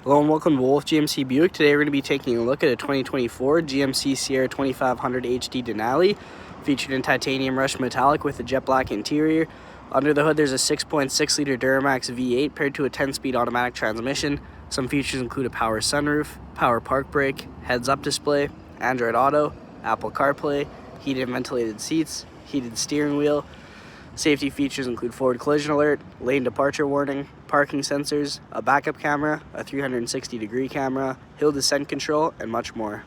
Hello and welcome to Wolfe GMC Buick. Today we're going to be taking a look at a 2024 GMC Sierra 2500 HD Denali, featured in titanium rush metallic with a jet black interior. Under the hood there's a 6.6 liter Duramax V8 paired to a 10-speed automatic transmission. Some features include a power sunroof, power park brake, heads-up display, Android Auto, Apple CarPlay, heated and ventilated seats, heated steering wheel. Safety features include forward collision alert, lane departure warning, parking sensors, a backup camera, a 360-degree camera, hill descent control, and much more.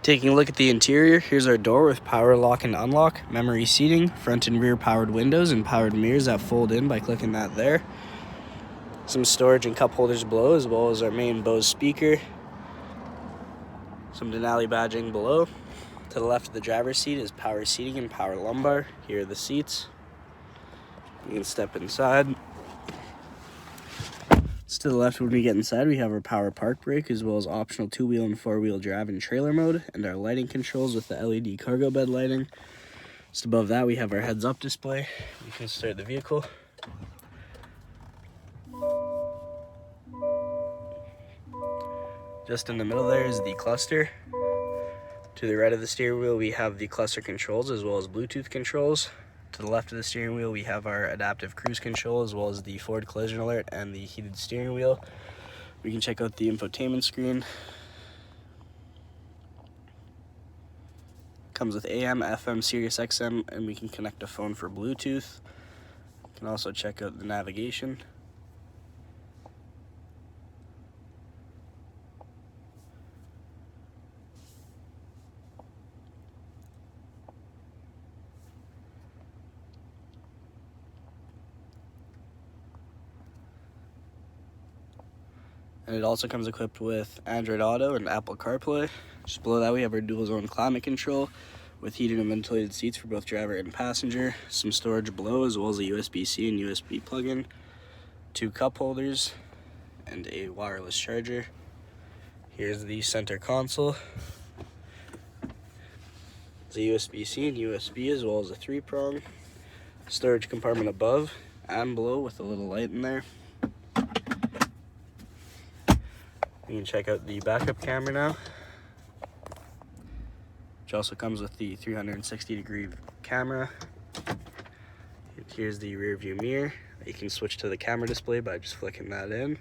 Taking a look at the interior, here's our door with power lock and unlock, memory seating, front and rear powered windows, and powered mirrors that fold in by clicking that there. Some storage and cup holders below, as well as our main Bose speaker. Some Denali badging below. To the left of the driver's seat is power seating and power lumbar. Here are the seats. You can step inside. To the left, when we get inside, we have our power park brake, as well as optional 2-wheel and 4-wheel drive and trailer mode, and our lighting controls with the LED cargo bed lighting. Just above that, we have our heads-up display. You can start the vehicle. Just in the middle there is the cluster. To the right of the steering wheel, we have the cluster controls as well as Bluetooth controls. To the left of the steering wheel, we have our adaptive cruise control as well as the forward collision alert and the heated steering wheel. We can check out the infotainment screen. Comes with AM, FM, Sirius XM, and we can connect a phone for Bluetooth. You can also check out the navigation. And it also comes equipped with Android Auto and Apple CarPlay. Just below that we have our dual zone climate control with heated and ventilated seats for both driver and passenger. Some storage below, as well as a USB-C and USB plug-in. 2 cup holders and a wireless charger. Here's the center console. There's a USB-C and USB, as well as a 3-prong. Storage compartment above and below with a little light in there. You can check out the backup camera now, which also comes with the 360-degree camera. Here's the rear view mirror. You can switch to the camera display by just flicking that in.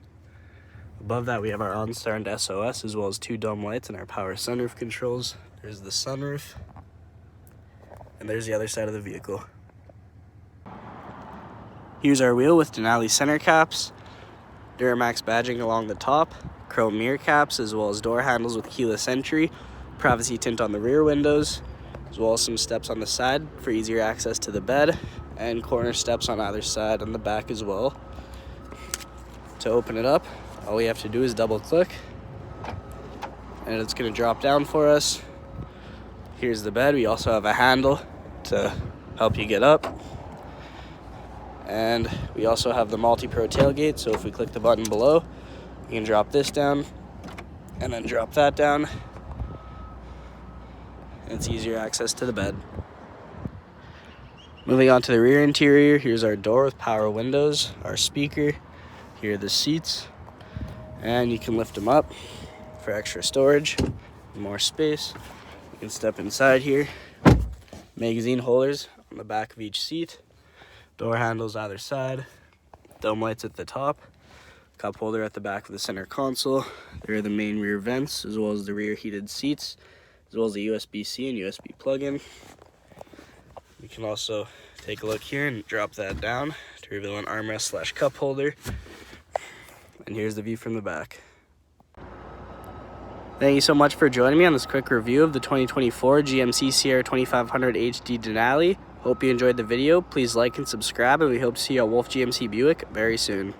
Above that we have our OnStar and SOS, as well as 2 dome lights and our power sunroof controls. There's the sunroof, and there's the other side of the vehicle. Here's our wheel with Denali center caps, Duramax badging along the top, chrome mirror caps, as well as door handles with keyless entry, privacy tint on the rear windows, as well as some steps on the side for easier access to the bed, and corner steps on either side on the back as well. To open it up, all we have to do is double click, and it's going to drop down for us. Here's the bed. We also have a handle to help you get up. And we also have the multi-pro tailgate, so if we click the button below, you can drop this down and then drop that down, and it's easier access to the bed. Moving on to the rear interior, here's our door with power windows, our speaker, here are the seats, and you can lift them up for extra storage, more space. You can step inside here, magazine holders on the back of each seat, door handles either side, dome lights at the top, cup holder at the back of the center console. There are the main rear vents, as well as the rear heated seats, as well as the USB-C and USB plug-in. You can also take a look here and drop that down to reveal an armrest / cup holder. And here's the view from the back. Thank you so much for joining me on this quick review of the 2024 GMC Sierra 2500 HD Denali. Hope you enjoyed the video. Please like and subscribe, and we hope to see you at Wolfe GMC Buick very soon.